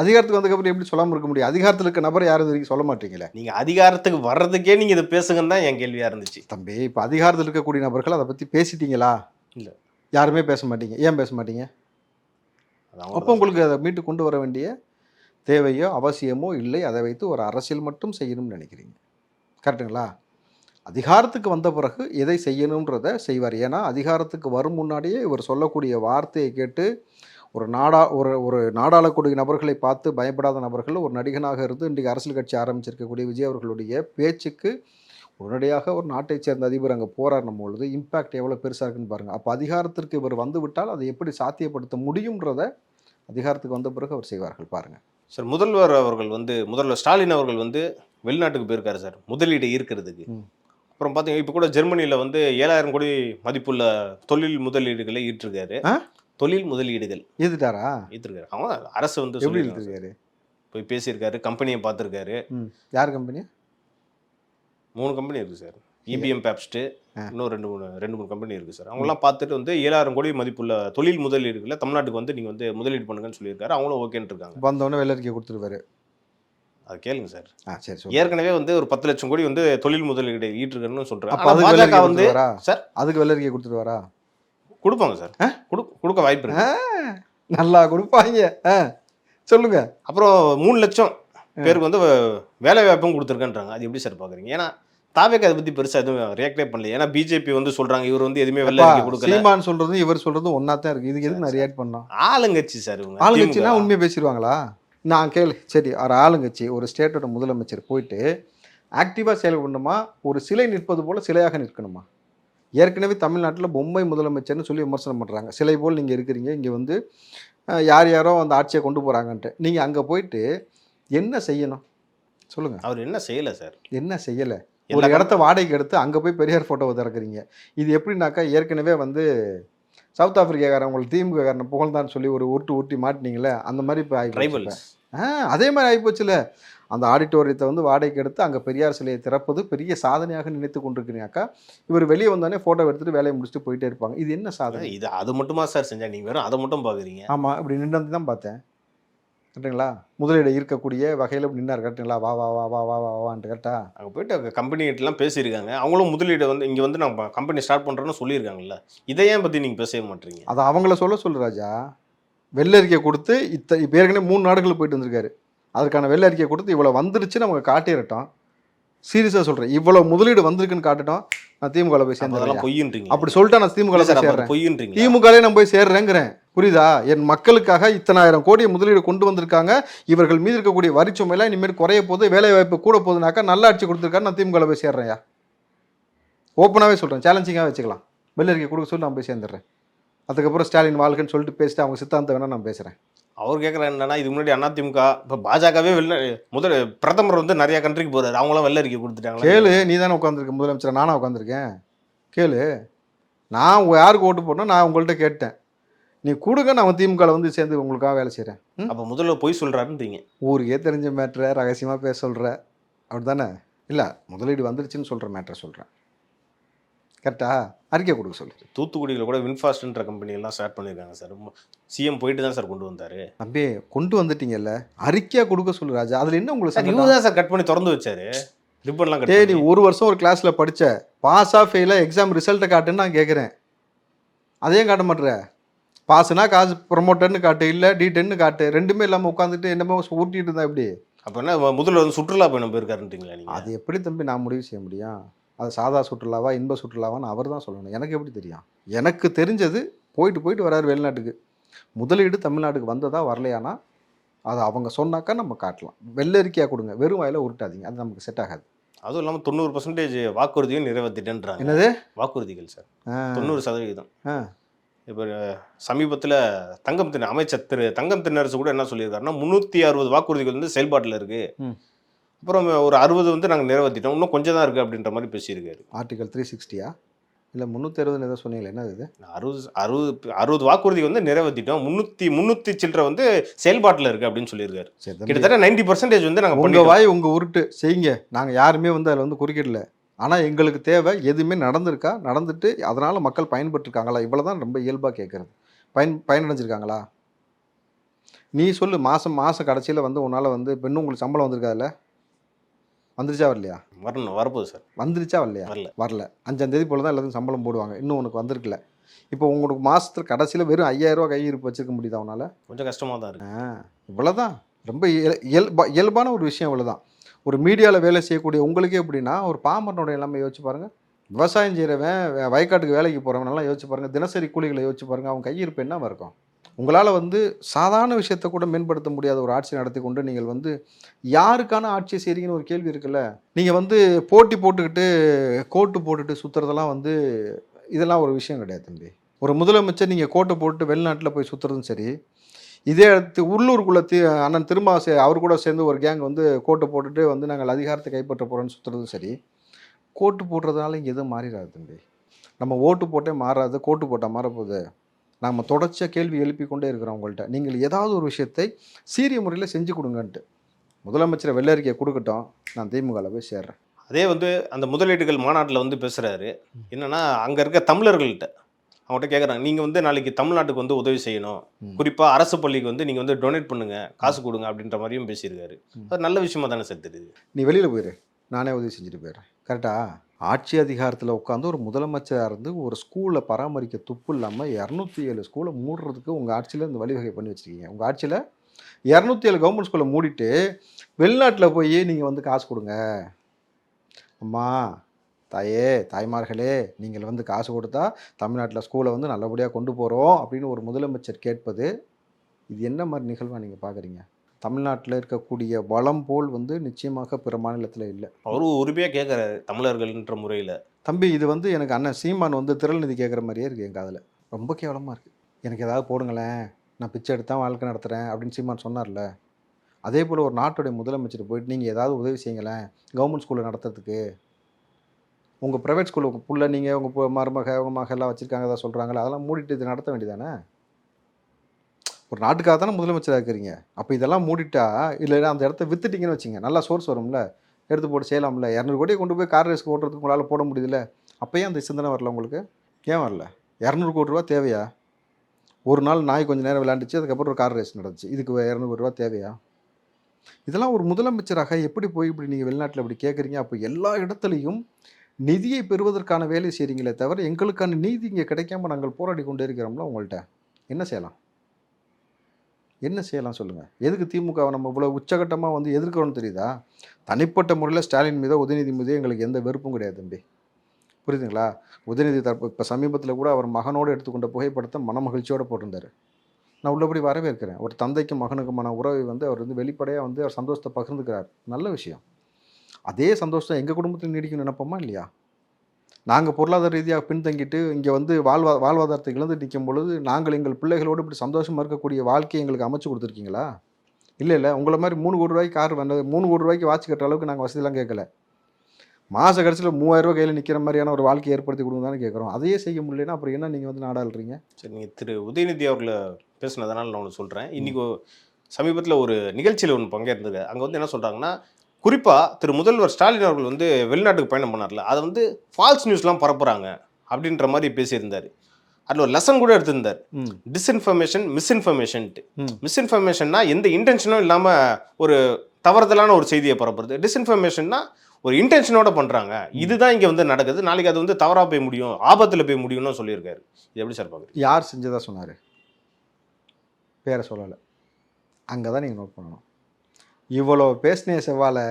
அதிகாரத்துக்கு வந்ததுக்கப்புறம் எப்படி சொல்லாமல் இருக்க முடியும்? அதிகாரத்தில் இருக்க நபர் யாரும் வரைக்கும் சொல்ல மாட்டீங்களே. நீங்க அதிகாரத்துக்கு வர்றதுக்கே நீங்க இதை பேசுங்கன்னு தான் என் கேள்வியா இருந்துச்சு. தம்பி, இப்போ அதிகாரத்தில் இருக்கக்கூடிய நபர்கள் அதை பற்றி பேசிட்டீங்களா? இல்லை, யாருமே பேச மாட்டீங்க. ஏன் பேச மாட்டீங்க? அப்போ உங்களுக்கு அதை மீட்டு கொண்டு வர வேண்டிய தேவையோ அவசியமோ இல்லை. அதை வைத்து ஒரு அரசியல் மட்டும் செய்யணும்னு நினைக்கிறீங்க. கரெக்டுங்களா? அதிகாரத்துக்கு வந்த பிறகு எதை செய்யணுன்றத செய்வார். ஏன்னா அதிகாரத்துக்கு வரும் முன்னாடியே இவர் சொல்லக்கூடிய வார்த்தையை கேட்டு ஒரு நாடாளக்கூடிய நபர்களை பார்த்து பயப்படாத நபர்கள், ஒரு நடிகனாக இருந்து இன்றைக்கு அரசியல் கட்சி ஆரம்பிச்சிருக்கக்கூடிய விஜய் அவர்களுடைய பேச்சுக்கு உடனடியாக ஒரு நாட்டைச் சேர்ந்த அதிபர் அங்கே போராடும் பொழுது இம்பேக்ட் எவ்வளோ பெருசாக இருக்குன்னு பாருங்கள். அப்போ அதிகாரத்திற்கு இவர் வந்து விட்டால் அதை எப்படி சாத்தியப்படுத்த முடியுன்றத அதிகாரத்துக்கு வந்த பிறகு அவர் செய்வார்கள். பாருங்கள் சார், முதல்வர் ஸ்டாலின் அவர்கள் வந்து வெளிநாட்டுக்கு போயிருக்காரு சார் முதலீடு ஈர்க்கிறதுக்கு. அப்புறம் பார்த்தீங்கன்னா இப்போ கூட ஜெர்மனியில் வந்து 7,000 கோடி மதிப்புள்ள தொழில் முதலீடுகளை ஈர்த்திருக்காரு. தொழில் முதலீடுகள் ஈர்த்திருக்காரு. அவங்க அரசு வந்து சொல்லியிருக்காரு, போய் பேசியிருக்காரு, கம்பெனியை பார்த்துருக்காரு. யார் கம்பெனி? 3 கம்பெனி இருக்குது சார். இபிஎம் பேப்ஸ்ட்டு, இன்னும் ரெண்டு மூணு கம்பெனி இருக்குது சார். அவங்களாம் பார்த்துட்டு வந்து 7,000 கோடி மதிப்புள்ள தொழில் முதலீடுகளை தமிழ்நாட்டுக்கு வந்து நீங்கள் வந்து முதலீடு பண்ணுங்கன்னு சொல்லியிருக்காரு. அவங்களும் ஓகேன்னு இருக்காங்க. வந்தவொடனே வெள்ளரிக்கை கொடுத்துருவாரு. அது கேளுங்க சார். சரி, ஏற்கனவே வந்து ஒரு 10 லட்சம் கோடி வந்து தொழில் முதலீடு ஈட்டுருக்குன்னு சொல்றாங்க. பாஜக வந்து சார் அதுக்கு வெள்ளரிக்கை கொடுத்துருவாரா? கொடுப்பாங்க சார், கொடுக்க வாய்ப்பு இருக்கு. நல்லா கொடுப்பாங்க. சொல்லுங்க. அப்புறம் 3 லட்சம் பேருக்கு வந்து வேலை வாய்ப்பும் கொடுத்துருக்கேன்றாங்க. அது எப்படி சார் பாக்குறீங்க? ஏன்னா தாவேக்கு அதை பத்தி பெருசா எதுவும் ரியாக்டே பண்ணல. ஏன்னா பிஜேபி வந்து சொல்றாங்க இவர் வந்து எதுவுமே வெள்ளரிக்கை கொடுக்கல. சீமான் சொல்றதும் இவர் சொல்றதும் ஒன்னா தான் இருக்கு. இதுக்கு எதுக்கு நான் ரியாக்ட் பண்ணோம்? ஆளுங்கட்சி சார், இவங்க ஆளுங்கட்சினா உண்மையை பேசிடுவாங்களா? நான் கேளு. சரி, ஒரு ஆளுங்கட்சி ஒரு ஸ்டேட்டோட முதலமைச்சர் போயிட்டு ஆக்டிவாக செயல்படணுமா, ஒரு சிலை நிற்பது போல சிலையாக நிற்கணுமா? ஏற்கனவே தமிழ்நாட்டில் பொம்மை முதலமைச்சர்னு சொல்லி விமர்சனம் பண்ணுறாங்க. சிலை போல் நீங்கள் இருக்கிறீங்க, இங்கே வந்து யார் யாரோ அந்த ஆட்சியை கொண்டு போகிறாங்கன்ட்டு. நீங்கள் அங்கே போயிட்டு என்ன செய்யணும் சொல்லுங்கள்? அவர் என்ன செய்யலை சார்? என்ன செய்யலை? ஒரு இடத்த வாடகைக்கு எடுத்து அங்கே போய் பெரியார் ஃபோட்டோவை திறக்கிறீங்க. இது எப்படின்னாக்கா, ஏற்கனவே வந்து சவுத் ஆப்பிரிக்காக்காரன் உங்களுக்கு திமுககாரனை புகழ்ந்தான்னு சொல்லி ஒரு உருட்டி மாட்டினீங்களே, அந்த மாதிரி இப்போ ஆகி அதே மாதிரி ஆகிப்போச்சுல. அந்த ஆடிட்டோரியத்தை வந்து வாடகைக்கு எடுத்து அங்கே பெரியார் சிலையை திறப்பது பெரிய சாதனையாக நினைத்து கொண்டிருக்கிறீங்கக்கா. இவர் வெளியே வந்தோடனே ஃபோட்டோ எடுத்துகிட்டு வேலையை முடிச்சுட்டு போயிட்டே இருப்பாங்க. இது என்ன சாதனை? இது அது மட்டுமா சார் செஞ்சா? நீங்கள் வெறும் அதை மட்டும் பார்க்குறீங்க. ஆமாம், இப்படி நின்று தான் பார்த்தேன். கரெக்டுங்களா? முதலீடு ஈர்க்கக்கூடிய வகையில் இப்படி நின்னார். கரெக்டுங்களா? வா வா வா வா வா வா வான்ட்டு கரெக்டா? அங்கே போயிட்டு கம்பெனிகிட்டலாம் பேசியிருக்காங்க. அவங்களும் முதலீடு வந்து இங்கே வந்து நம்ம கம்பெனி ஸ்டார்ட் பண்ணுறோன்னு சொல்லியிருக்காங்கல்ல. இதை ஏன் பற்றி நீங்கள் பேசவே மாட்டீங்க? அதை அவங்கள சொல்லு ராஜா. வெள்ளை அறிக்கை கொடுத்து இப்போ ஏற்கனவே 3 நாடுகளுக்கு போயிட்டு வந்திருக்காரு. அதற்கான வெள்ளை அறிக்கை கொடுத்து இவ்வளோ வந்துருச்சு நமக்கு காட்டிடட்டும். சீரியஸாக சொல்கிறேன், இவ்வளோ முதலீடு வந்திருக்குன்னு காட்டட்டும். நான் திமுகவில் போய் சேர்ந்தேன் பொய்யின்றீங்க. அப்படி சொல்லிட்டா நான் திமுகவில் போய் சேர்றேன். பொய்யின்றீங்க. திமுகலே நான் போய் சேர்றேங்கிறேன். புரியுதா? என் மக்களுக்காக இத்தனை ஆயிரம் கோடி முதலீடு கொண்டு வந்திருக்காங்க. இவர்கள் மீது இருக்கக்கூடிய வரிச்சுமையெல்லாம் இனிமேல் குறைய போகுது, வேலை வாய்ப்பு கூட போகுதுனாக்கா நல்ல ஆட்சி கொடுத்துருக்காரு. நான் திமுகவில் போய் சேர்றேன்யா. ஓப்பனாகவே சொல்கிறேன், சேலஞ்சிங்காக வச்சுக்கலாம். வெள்ளை அறிக்கை கொடுக்க சொல்லி நான் போய் சேர்ந்துடுறேன். அதுக்கப்புறம் ஸ்டாலின் வாழ்க்கைன்னு சொல்லிட்டு பேசிட்டு அவங்க சித்தாந்தம் வேணால் நான் பேசுகிறேன். அவர் கேட்குறேன் என்னன்னா, இது முன்னாடி அதிமுக இப்போ பாஜகவே பிரதமர் வந்து நிறைய கண்ட்ரிக்கு போகிறாரு. அவங்களாம் வெள்ளை அறிக்கை கொடுத்துட்டாங்க. கேளு, நீ தானே உட்காந்துருக்க முதலமைச்சர், நானா உட்காந்துருக்கேன்? கேளு, நான் யாருக்கு ஓட்டு போடணும் நான் உங்கள்கிட்ட கேட்டேன். நீ கொடுங்க, நான் திமுகவில் வந்து சேர்ந்து உங்களுக்காக வேலை செய்கிறேன். அப்போ முதல்ல பொய் சொல்கிறாருன்றீங்க. ஊருக்கே தெரிஞ்ச மேட்ரை ரகசியமாக பேச சொல்கிற அப்படி தானே? இல்லை, முதலீடு வந்துருச்சுன்னு சொல்கிற மேட்ரை சொல்கிறேன். கரெக்டா? அறிக்கை கொடுக்க சொல்லு. தூத்துக்குடியில் கூட வின்ஃபாஸ்ட்ன்ற கம்பெனி எல்லாம் ஸ்டார்ட் பண்ணியிருக்காங்க சார். சிஎம் போயிட்டு தான் சார் கொண்டு வந்தார். அப்படியே கொண்டு வந்துட்டீங்கல்ல, அறிக்கையாக கொடுக்க சொல்லு ராஜா. அதில் என்ன உங்களுக்கு இவங்க தான் சார் கட் பண்ணி திறந்து வச்சாரு ரிப்பன்லாம் கட். நீ 1 வருஷம் ஒரு கிளாஸில் படித்த பாஸாக ஃபெயிலாக எக்ஸாம் ரிசல்ட்டை காட்டுன்னு நான் கேட்குறேன். அதையும் காட்ட மாட்டேற. பாஸ்னா காசு, ப்ரொமோட்டர்னு காட்டு, இல்லை D10 காட்டு. ரெண்டுமே இல்லாமல் உட்காந்துட்டு என்னமோ ஊட்டிட்டு இருந்தா எப்படி? அப்போ என்ன முதல்ல வந்து சுற்றுலா பயணம் போயிருக்காருன்றீங்களா நீங்கள்? அது எப்படி தம்பி நான் முடிவு செய்ய முடியும்? அது சாதா சுற்றுலாவா இன்ப சுற்றுலாவான்னு அவர் தான் சொல்லணும். எனக்கு எப்படி தெரியும்? எனக்கு தெரிஞ்சது போயிட்டு வராரு வெளிநாட்டுக்கு. முதலீடு தமிழ்நாட்டுக்கு வந்ததா வரலையானா அதை அவங்க சொன்னாக்கா நம்ம காட்டலாம். வெள்ளரிக்கையாக கொடுங்க, வெறும் வாயில உருட்டாதீங்க, அது நமக்கு செட் ஆகாது. அதுவும் இல்லாமல் 90% வாக்குறுதியும் நிறைவேற்றிட்டேன்றாங்க. என்னது வாக்குறுதிகள் சார்? 90%. இப்போ சமீபத்தில் அமைச்சர் திரு தங்கம் தென்னரசு கூட என்ன சொல்லியிருக்காருன்னா, 360 வாக்குறுதிகள் வந்து செயல்பாட்டில் இருக்குது. அப்புறம் ஒரு 60 வந்து நாங்கள் நிறைவேற்றிட்டோம், இன்னும் கொஞ்சம் தான் இருக்குது அப்படின்ற மாதிரி பேசியிருக்காரு. ஆர்டிகல் 360 இல்லை 360 ஏதோ சொன்னீங்களே, என்னது இது? 60 வாக்குறுதி வந்து நிறைவேற்றிட்டோம், 300 சில்லரை வந்து செயல்பாட்டில் இருக்குது அப்படின்னு சொல்லியிருக்காரு. கிட்டத்தட்ட 90% வந்து நாங்கள் உங்கள் வாய் உங்கள் உருட்டு செய்யுங்க. நாங்கள் யாருமே வந்து அதில் வந்து குறுக்கிடல. ஆனால் எங்களுக்கு தேவை எதுவுமே நடந்திருக்கா, நடந்துட்டு அதனால் மக்கள் பயன்பட்டுருக்காங்களா, இவ்வளோ தான் ரொம்ப இயல்பாக கேட்குறது. பயனடைஞ்சிருக்காங்களா? நீ சொல்லு. மாதம் கடைசியில் வந்து உன்னால் வந்து இப்போ இன்னும் உங்களுக்கு சம்பளம் வந்திருக்காதுல்ல? வந்துருச்சா வரலையா? வரப்போகுது சார். வந்துருச்சா வரலையா? வரல. 5ஆம் தேதி போல தான் எல்லாத்துக்கும் சம்பளம் போடுவாங்க. இன்னும் உனக்கு வந்திருக்குல்ல. இப்போ உங்களுக்கு மாதத்துல கடைசியில் வெறும் 5000 ரூபா கையிருப்பு வச்சுருக்க முடியுதா உன்னால்? கொஞ்சம் கஷ்டமாக தான் இருக்கு. இவ்வளோதான். ரொம்ப இயல்பான ஒரு விஷயம். இவ்வளோதான். ஒரு மீடியாவில் வேலை செய்யக்கூடிய உங்களுக்கே எப்படின்னா, ஒரு பாமரனுடைய எல்லாமே யோசிச்சு பாருங்கள். விவசாயம் செய்கிறவன், வயக்காட்டுக்கு வேலைக்கு போகிறவன் நல்லா யோசிச்சு பாருங்கள். தினசரி கூலிகளை யோசிச்சு பாருங்கள். அவன் கையிருப்பு என்ன இருக்கும்? உங்களால் வந்து சாதாரண விஷயத்தை கூட மேம்படுத்த முடியாத ஒரு ஆட்சி நடத்தி கொண்டு நீங்கள் வந்து யாருக்கான ஆட்சியை செய்கிறீங்கன்னு ஒரு கேள்வி இருக்குல்ல. நீங்கள் வந்து போட்டி போட்டுக்கிட்டு கோட்டு போட்டுட்டு சுற்றுறதெல்லாம் வந்து இதெல்லாம் ஒரு விஷயம் கிடையாது தம்பி. ஒரு முதலமைச்சர் நீங்கள் கோட்டை போட்டு வெளிநாட்டில் போய் சுற்றுறதும் சரி, இதே அடுத்து உள்ளூருக்குள்ளே அண்ணன் திருமாசை அவர் கூட சேர்ந்து ஒரு கேங் வந்து கோட்டை போட்டுட்டு வந்து நாங்கள் அதிகாரத்தை கைப்பற்ற போகிறோன்னு சுற்றுறதும் சரி, கோட்டு போடுறதுனால இங்கே எதுவும் மாறிடாது தம்பி. நம்ம ஓட்டு போட்டே மாறாது, கோட்டு போட்டால் மாறப்போகுது. நாம் தொடர்ச்சியாக கேள்வி எழுப்பி கொண்டே இருக்கிறோம் உங்கள்கிட்ட. நீங்கள் ஏதாவது ஒரு விஷயத்தை சீரிய முறையில் செஞ்சு கொடுங்கன்ட்டு. முதலமைச்சரை வெள்ளை அறிக்கையை கொடுக்கட்டும், நான் திமுகவில் போய் சேர்றேன். அதே வந்து அந்த முதலீடுகள் மாநாட்டில் வந்து பேசுகிறாரு. என்னென்னா, அங்கே இருக்க தமிழர்கள்ட்ட அவங்கள்ட்ட கேட்குறாங்க, நீங்கள் வந்து நாளைக்கு தமிழ்நாட்டுக்கு வந்து உதவி செய்யணும், குறிப்பாக அரசு பள்ளிக்கு வந்து நீங்கள் வந்து டொனேட் பண்ணுங்கள், காசு கொடுங்க அப்படின்ற மாதிரியும் பேசியிருக்காரு. அது நல்ல விஷயமா தானே சார் தெரியுது? நீ வெளியில் போயிரு, நானே உதவி செஞ்சுட்டு போயிடுறேன். கரெக்டாக? ஆட்சி அதிகாரத்தில் உட்காந்து ஒரு முதலமைச்சராக இருந்து ஒரு ஸ்கூலை பராமரிக்க துப்பு இல்லாமல் 207 ஸ்கூலை மூடுறதுக்கு உங்கள் ஆட்சியில் இந்த வழிவகை பண்ணி வச்சுருக்கீங்க. உங்கள் ஆட்சியில் 207 கவர்மெண்ட் ஸ்கூலை மூடிட்டு வெளிநாட்டில் போய் நீங்கள் வந்து காசு கொடுங்க. அம்மா, தாய்மார்களே, நீங்கள் வந்து காசு கொடுத்தா தமிழ்நாட்டில் ஸ்கூலை வந்து நல்லபடியாக கொண்டு போகிறோம் அப்படின்னு ஒரு முதலமைச்சர் கேட்பது, இது என்ன மாதிரி நிகழ்வாக நீங்கள் பார்க்குறீங்க? தமிழ்நாட்டில் இருக்கக்கூடிய வளம் போல் வந்து நிச்சயமாக பிற மாநிலத்தில் இல்லை. அவரு உரிமையாக கேட்குறாரு தமிழர்கள்ன்ற முறையில். தம்பி இது வந்து எனக்கு அண்ணன் சீமான் வந்து திரள்நிதி கேட்குற மாதிரியே இருக்குது என் காதில். ரொம்ப கேவலமாக இருக்குது. எனக்கு ஏதாவது போடுங்களேன், நான் பிச்சை எடுத்தான் வாழ்க்கை நடத்துகிறேன் அப்படின்னு சீமான் சொன்னார்ல. அதே போல் ஒரு நாட்டுடைய முதலமைச்சர் போயிட்டு நீங்கள் ஏதாவது உதவி செய்யுங்களேன் கவர்மெண்ட் ஸ்கூலில் நடத்துறதுக்கு. உங்கள் ப்ரைவேட் ஸ்கூலில் உங்கள் புள்ள நீங்கள் உங்கள் மருமக உங்கள் மகெல்லாம் வச்சுருக்காங்க ஏதாவது சொல்கிறாங்களே, அதெல்லாம் மூடிட்டு இது நடத்த வேண்டியதானே? ஒரு நாட்டுக்காக தானே முதலமைச்சராக இருக்கிறீங்க. அப்போ இதெல்லாம் மூடிட்டா இல்லை அந்த இடத்த வித்துட்டிங்கன்னு வச்சுங்க, நல்லா சோர்ஸ் வரும்ல, எடுத்து போட்டு செய்யலாம்ல. 200 கோடியை கொண்டு போய் கார் ரேஸ்க்கு ஓட்டுறதுக்கு உங்களால் போட முடியுதுல்ல. அப்போயே அந்த சிந்தனை வரல உங்களுக்கு? ஏன் வரல? 200 கோடி ரூபா தேவையா? ஒரு நாள் நாய் கொஞ்சம் நேரம் விளையாண்டுச்சு, அதுக்கப்புறம் ஒரு கார் ரேஸ் நடந்துச்சு, இதுக்கு 200 கோடி ரூபா தேவையா? இதெல்லாம் ஒரு முதலமைச்சராக எப்படி போய் இப்படி நீங்கள் வெளிநாட்டில் இப்படி கேட்குறீங்க? அப்போ எல்லா இடத்துலையும் நிதியை பெறுவதற்கான வேலை செய்கிறீங்களே தவிர எங்களுக்கான நீதி இங்கே கிடைக்காம நாங்கள் போராடி கொண்டே இருக்கிறோம்ல. உங்கள்கிட்ட என்ன செய்யலாம்? என்ன செய்யலாம் சொல்லுங்கள்? எதுக்கு திமுகவை நம்ம இவ்வளோ உச்சகட்டமாக வந்து எதிர்க்கிறோன்னு தெரியுதா? தனிப்பட்ட முறையில் ஸ்டாலின் மீதோ உதயநிதி மீதோ எங்களுக்கு எந்த வெறுப்பும் கிடையாது தம்பி, புரியுதுங்களா? உதயநிதி தரப்பு இப்போ சமீபத்தில் கூட அவர் மகனோடு எடுத்துக்கொண்ட புகைப்படத்தை மனமகிழ்ச்சியோடு போட்டிருந்தார். நான் உள்ளபடி வரவேற்கிறேன். ஒரு தந்தைக்கும் மகனுக்குமான உறவை வந்து அவர் வந்து வெளிப்படையாக வந்து அவர் சந்தோஷத்தை பகிர்ந்துக்கிறார், நல்ல விஷயம். அதே சந்தோஷம் எங்கள் குடும்பத்தில் நீடிக்கும் நினைப்போமா இல்லையா? நாங்கள் பொருளாதார ரீதியாக பின்தங்கிட்டு இங்கே வந்து வாழ்வாதாரத்தை இழந்து நிற்கும் பொழுது நாங்கள் எங்கள் பிள்ளைகளோடு இப்படி சந்தோஷமாக இருக்கக்கூடிய வாழ்க்கையை எங்களுக்கு அமைச்சு கொடுத்துருக்கீங்களா? இல்லை உங்களை மாதிரி 3 கோடி ரூபாய்க்கு கார் வந்தது, 3 கோடி ரூபாய்க்கு வாட்ச் கட்டுற அளவுக்கு நாங்கள் வசதியெல்லாம் கேட்கல. மாத கடைசியில் 3000 ரூபா கையில் நிற்கிற மாதிரியான ஒரு வாழ்க்கையை ஏற்படுத்தி கொடுங்க தானே கேட்குறோம். அதையே செய்ய முடியலன்னா அப்புறம் என்ன நீங்கள் வந்து நாடாளுறீங்க? சரி, நீங்கள் திரு உதயநிதி அவர்களை பேசுனதுனால நான் ஒன்று சொல்கிறேன். இன்றைக்கி சமீபத்தில் ஒரு நிகழ்ச்சியில் ஒன்று பங்கேற்றது. அங்கே வந்து என்ன சொல்கிறாங்கன்னா, குறிப்பாக திரு முதல்வர் ஸ்டாலின் அவர்கள் வந்து வெளிநாட்டுக்கு பயணம் பண்ணார்ல, அதை வந்து ஃபால்ஸ் நியூஸ்லாம் பரப்புகிறாங்க அப்படின்ற மாதிரி பேசியிருந்தார். அதில் ஒரு லெசன் கூட எடுத்திருந்தார். டிஸ்இன்ஃபர்மேஷன் மிஸ்இன்ஃபர்மேஷன்ட்டு. மிஸ்இன்ஃபர்மேஷன்னா எந்த இன்டென்ஷனும் இல்லாமல் ஒரு தவறுதலான ஒரு செய்தியை பரப்புறது. டிஸ்இன்ஃபர்மேஷன்னா ஒரு இன்டென்ஷனோட பண்ணுறாங்க. இதுதான் இங்கே வந்து நடக்குது. நாளைக்கு அது வந்து தவறாக போய் முடியும், ஆபத்தில் போய் முடியும்னு சொல்லியிருக்காரு. இது எப்படி சார் பார்க்குறீங்க? யார் செஞ்சதா சொன்னார்? பேரை சொல்லலை. அங்கே தான் நீங்கள் நோட் பண்ணணும். இவ்வளோ பேசினே செவ்வாழை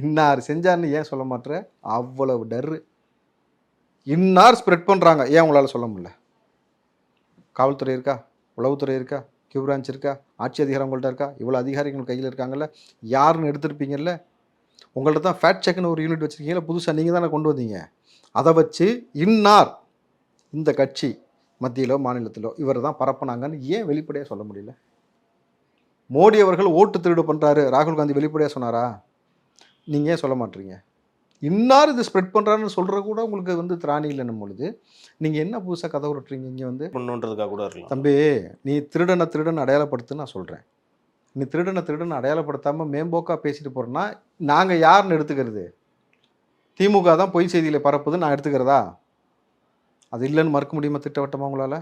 இன்னார் செஞ்சார்னு ஏன் சொல்ல மாட்டேற? அவ்வளவு டர்ரு. இன்னார் ஸ்ப்ரெட் பண்ணுறாங்க, ஏன் உங்களால் சொல்ல முடியல? காவல்துறை இருக்கா? உளவுத்துறை இருக்கா? கியூ பிரான்ச் இருக்கா? ஆட்சி அதிகாரம் உங்கள்கிட்ட இருக்கா? இவ்வளோ அதிகாரிகள் கையில் இருக்காங்கல்ல, யாருன்னு எடுத்திருப்பீங்கல்ல. உங்கள்கிட்ட தான் ஃபேக்ட் செக்னு ஒரு யூனிட் வச்சுருக்கீங்களா, புதுசாக நீங்கள் தானே கொண்டு வந்தீங்க. அதை வச்சு இன்னார் இந்த கட்சி மத்தியிலோ மாநிலத்திலோ இவர் தான் பரப்புனாங்கன்னு ஏன் வெளிப்படையாக சொல்ல முடியல? மோடி அவர்கள் ஓட்டு திருடு பண்ணுறாரு, ராகுல் காந்தி வெளிப்படையாக சொன்னாரா? நீங்கள் ஏன் சொல்ல மாட்டீங்க? இன்னார் இது ஸ்ப்ரெட் பண்ணுறாருன்னு சொல்கிற கூட உங்களுக்கு வந்து திராணி இல்லைன்னும் பொழுது நீங்கள் என்ன புதுசாக கதை விட்டுறீங்க? இங்கே வந்து பண்ணுன்றதுக்காக கூட இருக்கலாம். தம்பி, நீ திருடன் அடையாளப்படுத்துன்னு நான் சொல்கிறேன். நீ திருடன் அடையாளப்படுத்தாமல் மேம்போக்காக பேசிட்டு போகிறேன்னா நாங்கள் யாருன்னு எடுத்துக்கிறது? திமுக தான் பொய் செய்திகளை பரப்புதுன்னு நான் எடுத்துக்கிறதா? அது இல்லைன்னு மறுக்க முடியுமா திட்டவட்டமாக உங்களால்?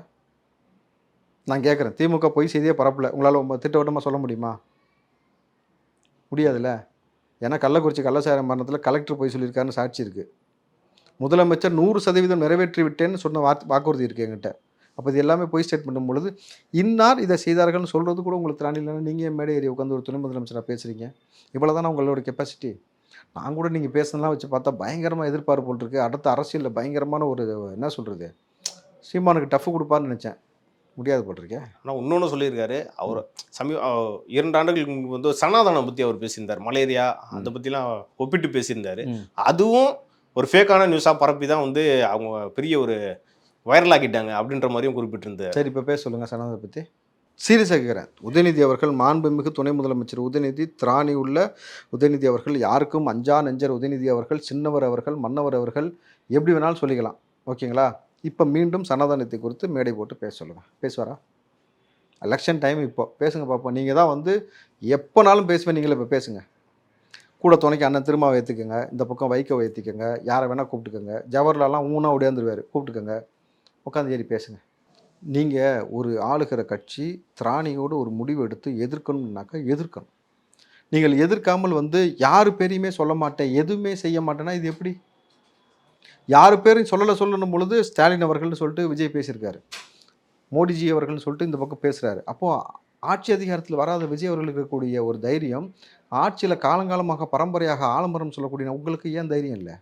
நான் கேட்குறேன், திமுக பொய் செய்தியே பரப்பல, உங்களால் திட்டவட்டமாக சொல்ல முடியுமா? முடியாதுல்ல. ஏன்னா கள்ளக்குறிச்சி கள்ளச்சாராய மரணத்தில் கலெக்டர் பொய் சொல்லியிருக்காருன்னு சாட்சி இருக்குது. முதலமைச்சர் 100% நிறைவேற்றி விட்டேன்னு சொன்ன வாக்குறுதி இருக்குது என்கிட்ட. அப்போ இது எல்லாமே பொய் ஸ்டேட்மெண்ட் பொழுது இன்னார் இதை செய்தார்கள்னு சொல்கிறது கூட உங்களுக்கு திராணி இல்லைன்னா நீங்கள் மேடை ஏறி உட்காந்து ஒரு துணை முதலமைச்சராக பேசுகிறீங்க. இவ்வளோ தானே உங்களோட கெப்பாசிட்டி? நான் கூட நீங்கள் பேசுனலாம் வச்சு பார்த்தா பயங்கரமாக எதிர்பார்ப்பு போட்டிருக்கு. அடுத்த அரசியலில் பயங்கரமான ஒரு என்ன சொல்கிறது, சீமானுக்கு டஃப் கொடுப்பான்னு நினச்சேன். முடியாது போட்டிருக்கேன். ஆனால் இன்னொன்று சொல்லியிருக்காரு அவர். 2 ஆண்டுகளுக்கு முன்பு வந்து சனாதனம் பற்றி அவர் பேசியிருந்தார். மலேரியா அதை பற்றிலாம் ஒப்பிட்டு பேசியிருந்தார். அதுவும் ஒரு ஃபேக்கான நியூஸாக பரப்பி தான் வந்து அவங்க பெரிய ஒரு வைரல் ஆக்கிட்டாங்க அப்படின்ற மாதிரியும் குறிப்பிட்டிருந்தார். சரி, இப்போ பேச சொல்லுங்கள் சனாதனத்தை பற்றி. சீரியஸாக கேட்குறேன். உதயநிதி அவர்கள் மாண்புமிகு துணை முதலமைச்சர் உதயநிதி, திராணி உள்ள உதயநிதி அவர்கள், யாருக்கும் அஞ்சா நெஞ்சர் உதயநிதி அவர்கள், சின்னவர் அவர்கள், மன்னவர் அவர்கள், எப்படி வேணாலும் சொல்லிக்கலாம், ஓகேங்களா? இப்போ மீண்டும் சனாதனத்தை குறித்து மேடை போட்டு பேச சொல்லுங்கள். பேசுவாரா? எலெக்ஷன் டைம் இப்போ பேசுங்க பார்ப்போம். நீங்கள் தான் வந்து எப்போனாலும் பேசுவேன், நீங்களே இப்போ பேசுங்க. கூட துணைக்கு அண்ணன் திருமாவை ஏற்றுக்கங்க, இந்த பக்கம் வைகோவை ஏற்றிக்கங்க, யாரை வேணால் கூப்பிட்டுக்கங்க. ஜவஹர்லாலாம் ஊனா ஓடியாந்துருவார், கூப்பிட்டுக்கங்க, உட்காந்து ஏறி பேசுங்க. நீங்கள் ஒரு ஆளுகிற கட்சி திராணியோடு ஒரு முடிவு எடுத்து எதிர்க்கணும்னாக்கா எதிர்க்கணும். நீங்கள் எதிர்க்காமல் வந்து யார் பேரையுமே சொல்ல மாட்டேன், எதுவுமே செய்ய மாட்டேன்னா இது எப்படி? யார் பேரையும் சொல்லணும் பொழுது ஸ்டாலின் அவர்கள்னு சொல்லிட்டு விஜய் பேசியிருக்காரு, மோடிஜி அவர்கள்னு சொல்லிட்டு இந்த பக்கம் பேசுகிறாரு. அப்போது ஆட்சி அதிகாரத்தில் வராத விஜய் அவர்களுக்கு இருக்கக்கூடிய ஒரு தைரியம், ஆட்சியில் காலங்காலமாக பரம்பரையாக ஆலமரம் சொல்லக்கூடிய உங்களுக்கு ஏன் தைரியம் இல்லை?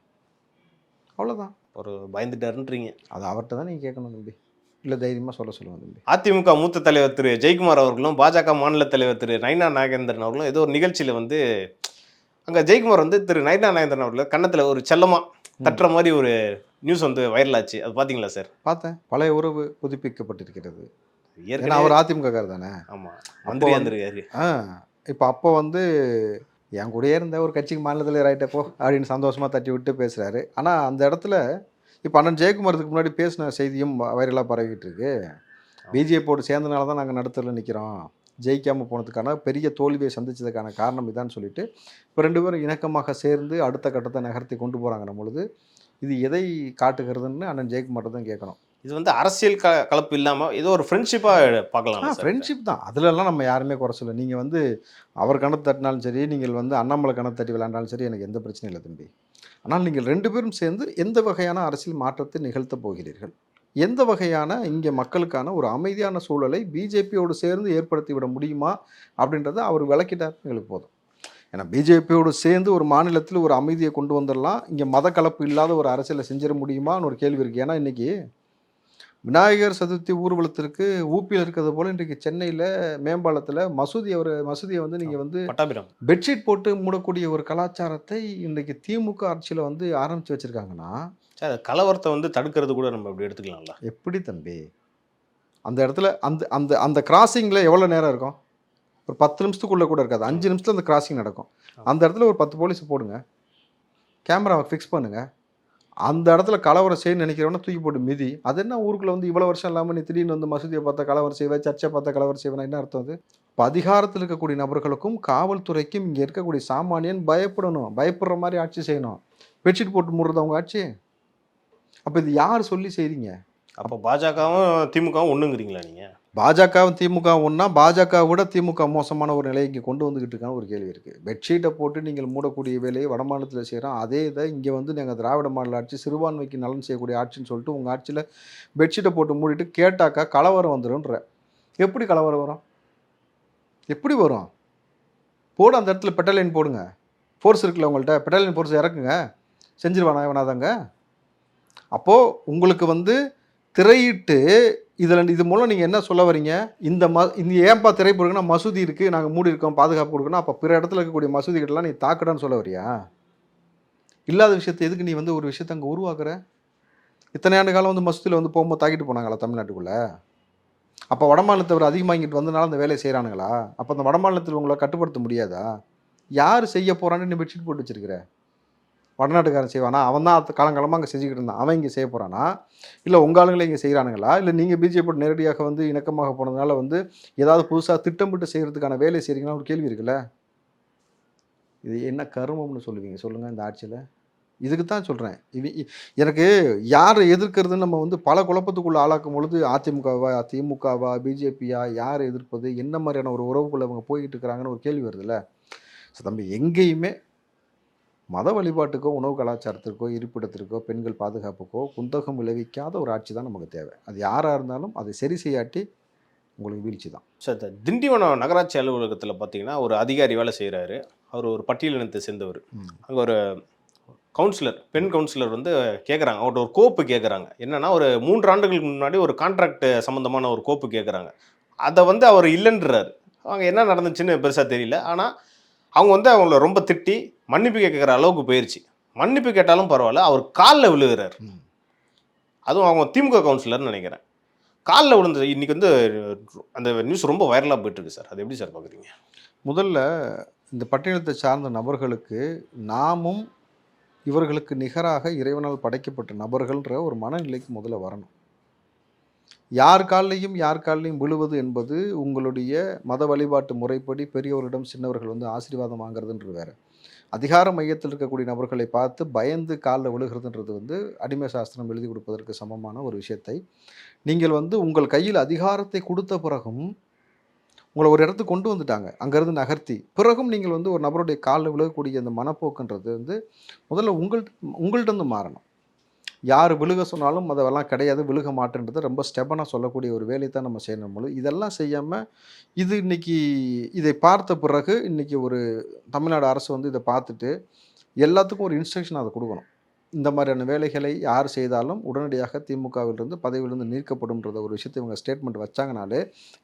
அவ்வளோதான். ஒரு பயந்துட்டாருன்றீங்க. அது அவர்கிட்ட தான் நீங்கள் கேட்கணும் தம்பி. இல்லை தைரியமாக சொல்லுங்கள் தம்பி. அதிமுக மூத்த தலைவர் திரு ஜெயக்குமார் அவர்களும் பாஜக மாநில தலைவர் திரு நயினா நாகேந்திரன் அவர்களும் ஏதோ ஒரு நிகழ்ச்சியில் வந்து அங்கே ஜெயக்குமார் வந்து திரு நயினா நாகேந்திரன் அவர்கள் கன்னத்தில் ஒரு செல்லமாக தட்டுற மாதிரி ஒரு நியூஸ் வந்து வைரல் ஆச்சு. அது பார்த்தீங்களா சார்? பார்த்தேன். பழைய உறவு புதுப்பிக்கப்பட்டிருக்கிறது. ஏன்னா ஏற்கனவே அவர் அதிமுககார் தானே. ஆமாம், மந்திரியா இருந்திருக்காரு. இப்போ அப்போ வந்து என் கூடயே இருந்த ஒரு கட்சிக்கு மாநிலத்தில் ரைட்டப்போ அப்படின்னு சந்தோஷமாக தட்டி விட்டு பேசுகிறாரு. ஆனால் அந்த இடத்துல இப்போ அண்ணன் ஜெயக்குமாரத்துக்கு முன்னாடி பேசின செய்தியும் வைரலாக பரவிட்டு இருக்கு. பிஜேபியோடு சேர்ந்தனால தான் நாங்கள் நடுத்தரில் நிற்கிறோம், ஜெயிக்காமல் போனதுக்கான பெரிய தோல்வியை சந்திச்சதுக்கான காரணம் இதான்னு சொல்லிட்டு இப்போ 2 பேரும் இணக்கமாக சேர்ந்து அடுத்த கட்டத்தை நகர்த்தி கொண்டு போகிறாங்கன்னும் பொழுது இது எதை காட்டுகிறதுன்னு அண்ணன் ஜெயக்குமார் தான் கேட்கணும். இது வந்து அரசியல் கலப்பு இல்லாமல் ஏதோ ஒரு ஃப்ரெண்ட்ஷிப்பாக பார்க்கலாம். ஃப்ரெண்ட்ஷிப் தான், அதுலலாம் நம்ம யாருமே குறை சொல்ல. நீங்கள் வந்து அவர் கணக்கு தட்டினாலும் சரி, நீங்கள் வந்து அண்ணாமலை கணக்கு தட்டி விளையாண்டாலும் சரி, எனக்கு எந்த பிரச்சனையும் இல்லை தம்பி. ஆனால் நீங்கள் 2 பேரும் சேர்ந்து எந்த வகையான அரசியல் மாற்றத்தை நிகழ்த்தப் போகிறீர்கள், எந்த வகையான இங்கே மக்களுக்கான ஒரு அமைதியான சூழலை பிஜேபியோடு சேர்ந்து ஏற்படுத்தி விட முடியுமா அப்படின்றத அவர் விளக்கிட்டார். எங்களுக்கு போதும். ஏன்னா பிஜேபியோடு சேர்ந்து ஒரு மாநிலத்தில் ஒரு அமைதியை கொண்டு வந்துடலாம், இங்கே மத கலப்பு இல்லாத ஒரு அரசியலை செஞ்சிட முடியுமான்னு ஒரு கேள்வி இருக்குது. ஏன்னா இன்றைக்கி விநாயகர் சதுர்த்தி ஊர்வலத்திற்கு ஊப்பியில் இருக்கிறது போல் இன்றைக்கு சென்னையில் மேம்பாலத்தில் மசூதியை வந்து நீங்கள் வந்து பெட்ஷீட் போட்டு மூடக்கூடிய ஒரு கலாச்சாரத்தை இன்றைக்கு திமுக ஆட்சியில் வந்து ஆரம்பித்து வச்சுருக்காங்கன்னா சார், கலவரத்தை வந்து தடுக்கிறது கூட நம்ம அப்படி எடுத்துக்கலாம்ல. எப்படி தம்பி? அந்த இடத்துல அந்த அந்த அந்த கிராசிங்கில் எவ்வளோ நேரம் இருக்கும்? ஒரு 10 நிமிஷத்துக்குள்ளே கூட இருக்காது, 5 நிமிஷத்தில் அந்த கிராசிங் நடக்கும். அந்த இடத்துல ஒரு 10 போலீஸ் போடுங்க, கேமராவை ஃபிக்ஸ் பண்ணுங்கள். அந்த இடத்துல கலவரம் செய்யணும்னு நினைக்கிறவனா தூக்கி போட்டு மிதி. அது என்ன ஊருக்குள்ள வந்து இவ்வளோ வருஷம் இல்லாமல் நீ திடீர்னு வந்து மசூதியை பார்த்தா கலவரம் செய்வேன், சர்ச்சை பார்த்தா கலவரம் செய்வேன், என்ன அர்த்தம்? அது இப்போ அதிகாரத்தில் இருக்கக்கூடிய நபர்களுக்கும் காவல்துறைக்கும் இங்கே இருக்கக்கூடிய சாமானியன் பயப்படணும், பயப்படுற மாதிரி ஆட்சி செய்யணும். பெட்ஷீட் போட்டு மூடுறது அவங்க ஆட்சி. அப்போ இது யார் சொல்லி செய்றீங்க? அப்போ பாஜகவும் திமுகவும் ஒன்றுங்கிறீங்களா நீங்கள்? பாஜகவும் திமுக ஒன்றா, பாஜக விட திமுக மோசமான ஒரு நிலையை இங்கே கொண்டு வந்துக்கிட்டு இருக்கான ஒரு கேள்வி இருக்குது. பெட்ஷீட்டை போட்டு நீங்கள் மூடக்கூடிய வேலையை வடமாநிலத்தில் செய்கிறோம், அதே இதை இங்கே வந்து நாங்கள் திராவிட மாடல் ஆட்சி சிறுபான்மைக்கு நலன் செய்யக்கூடிய ஆட்சின்னு சொல்லிட்டு உங்கள் ஆட்சியில் பெட்ஷீட்டை போட்டு மூடிட்டு கேட்டாக்கா கலவரம் வந்துடும்ன்ற. எப்படி கலவரம் வரும்? எப்படி வரும்? போடு, அந்த இடத்துல பெட்டாலியன் போடுங்க, ஃபோர்ஸ் இருக்குல்ல உங்கள்கிட்ட, பெட்டாலியன் ஃபோர்ஸ் இறக்குங்க, செஞ்சிருவானா வேணாதாங்க? அப்போது உங்களுக்கு வந்து திரையிட்டு இது மூலம் நீங்கள் என்ன சொல்ல வரீங்க? இந்த ஏன்பா திரை போடுங்கன்னா மசூதி இருக்குது, நாங்கள் மூடி இருக்கோம், பாதுகாப்பு கொடுக்கணும், அப்போ பிற இடத்துல இருக்கக்கூடிய மசூதிகள்லாம் நீ தாக்கடான்னு சொல்ல வரியா? இல்லாத விஷயத்தை எதுக்கு நீ வந்து ஒரு விஷயத்தை அங்கே உருவாக்குற? இத்தனை ஆண்டு காலம் வந்து மசூதியில் வந்து போகும்போது தாக்கிட்டு போனாங்களா தமிழ்நாட்டுக்குள்ளே? அப்போ வடமாநிலத்தவர் அதிகமாக இங்கிட்டு வந்தனால அந்த வேலையை செய்கிறானுங்களா? அப்போ அந்த வடமாநிலத்தில் உங்களை கட்டுப்படுத்த முடியாதா? யார் செய்ய போகிறான்னு நீ பெட்ஷீட் போட்டு வச்சிருக்கிற? வடநாட்டுக்காரன் செய்வானா? அவன் தான் காலங்காலமாக அங்கே செஞ்சுக்கிட்டு இருந்தான், அவன் இங்கே செய்ய போகிறானா? இல்லை உங்கள் ஆளுங்களே இங்கே செய்கிறானுங்களா? இல்லை நீங்கள் பிஜேபி நேரடியாக வந்து இணக்கமாக போனதுனால வந்து ஏதாவது புதுசாக திட்டமிட்டு செய்கிறதுக்கான வேலையை செய்கிறீங்கன்னா ஒரு கேள்வி இருக்குல்ல. இது என்ன கருமம்னு சொல்லுவீங்க சொல்லுங்கள் இந்த ஆட்சியில்? இதுக்கு தான் சொல்கிறேன். எனக்கு யாரை எதிர்க்கிறதுன்னு நம்ம வந்து பல குழப்பத்துக்குள்ளே ஆளாக்கும் பொழுது அதிமுகவா திமுகவா பிஜேபியா யாரை எதிர்ப்பது, என்ன மாதிரியான ஒரு உறவுக்குள்ளே அவங்க போய்கிட்டு இருக்கிறாங்கன்னு ஒரு கேள்வி வருதுல்ல. ஸோ தம்பி, எங்கேயுமே மத வழிபாட்டுக்கோ உணவு கலாச்சாரத்திற்கோ இருப்பிடத்திற்கோ பெண்கள் பாதுகாப்புக்கோ குந்தகம் விளைவிக்காத ஒரு ஆட்சி தான் நமக்கு தேவை. அது யாராக இருந்தாலும் அதை சரி செய்யாட்டி உங்களுக்கு வீழ்ச்சி தான். சார், திண்டிவனம் நகராட்சி அலுவலகத்தில் பார்த்தீங்கன்னா ஒரு அதிகாரி வேலை செய்கிறாரு. அவர் ஒரு பட்டியலினத்தை சேர்ந்தவர். அங்கே ஒரு கவுன்சிலர், பெண் கவுன்சிலர் வந்து கேட்குறாங்க, அவர்கிட்ட ஒரு கோப்பு கேட்குறாங்க. என்னென்னா ஒரு 3 ஆண்டுகளுக்கு முன்னாடி ஒரு கான்ட்ராக்ட் சம்மந்தமான ஒரு கோப்பு கேட்குறாங்க. அதை வந்து அவர் இல்லைன்றார். அவங்க என்ன நடந்துச்சுன்னு பெருசாக தெரியல. ஆனால் அவங்க வந்து அவங்கள ரொம்ப திட்டி மன்னிப்பு கேட்குற அளவுக்கு போயிடுச்சு. மன்னிப்பு கேட்டாலும் பரவாயில்ல, அவர் காலில் விழுகிறார். அதுவும் அவங்க திமுக கவுன்சிலர்னு நினைக்கிறேன். காலில் விழுந்தது இன்றைக்கி வந்து அந்த நியூஸ் ரொம்ப வைரலாக போயிட்டுருக்கு சார். அது எப்படி சார் பார்க்குறீங்க? முதல்ல இந்த பட்டியலத்தை சார்ந்த நபர்களுக்கு நாமும் இவர்களுக்கு நிகராக இறைவனால் படைக்கப்பட்ட நபர்கள்ன்ற ஒரு மனநிலைக்கு முதல்ல வரணும். யார் காலிலையும் விழுவது என்பது உங்களுடைய மத வழிபாட்டு முறைப்படி பெரியவரிடம் சின்னவர்கள் வந்து ஆசீர்வாதம் வாங்குறதுன்றது வேறு. அதிகார மையத்தில் இருக்கக்கூடிய நபர்களை பார்த்து பயந்து காலில் விழுகிறதுன்றது வந்து அடிமை சாஸ்திரம் எழுதி கொடுப்பதற்கு சமமான ஒரு விஷயத்தை நீங்கள் வந்து உங்கள் கையில் அதிகாரத்தை கொடுத்த பிறகும் உங்களை ஒரு இடத்துக்கு கொண்டு வந்துட்டாங்க, அங்கேருந்து நகர்த்தி பிறகும் நீங்கள் வந்து ஒரு நபருடைய காலில் விழுகக்கூடிய அந்த மனப்போக்குன்றது வந்து முதல்ல உங்கள்கிட்ட வந்து மாறணும். யார் விழுக சொன்னாலும் அதெல்லாம் கிடையாது, விழுக மாட்டேன்றது ரொம்ப ஸ்டெபனாக சொல்லக்கூடிய ஒரு வேலையை தான் நம்ம செய்யணும். போது இதெல்லாம் செய்யாமல் இது இன்றைக்கி இதை பார்த்த பிறகு இன்றைக்கி ஒரு தமிழ்நாடு அரசு வந்து இதை பார்த்துட்டு எல்லாத்துக்கும் ஒரு இன்ஸ்ட்ரக்ஷன் அதை கொடுக்கணும். இந்த மாதிரியான வேலைகளை யார் செய்தாலும் உடனடியாக திமுகவிலிருந்து பதவியிலிருந்து நீக்கப்படும்ன்றத ஒரு விஷயத்தை இவங்க ஸ்டேட்மெண்ட் வச்சாங்கனாலே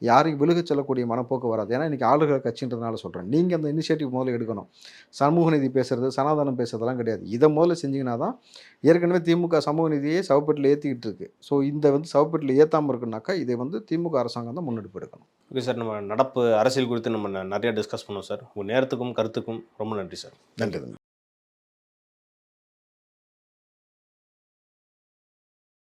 யாரையும் விலகச் செல்லக்கூடிய மனப்போக்கு வராது. ஏன்னா இன்றைக்கி ஆளுகிற கட்சின்றதுனால சொல்கிறேன். நீங்கள் அந்த இனிஷியேட்டிவ் முதல்ல எடுக்கணும். சமூக நீதி பேசுகிறது, சனாதனம் பேசுறதெல்லாம் கிடையாது. இதை முதல்ல செஞ்சிங்கன்னா தான் ஏற்கனவே திமுக சமூக நீதியை சவப்பெட்டில் ஏற்றிக்கிட்டு இருக்கு. ஸோ இந்த வந்து சவப்பெட்டில் ஏற்றாமல் இருக்குனாக்கா இதை வந்து திமுக அரசாங்கம் தான் முன்னெடுப்பு எடுக்கணும். ஓகே சார், நம்ம நடப்பு அரசியல் குறித்து நம்ம நிறையா டிஸ்கஸ் பண்ணோம் சார். உங்கள் நேரத்துக்கும் கருத்துக்கும் ரொம்ப நன்றி சார். நன்றி.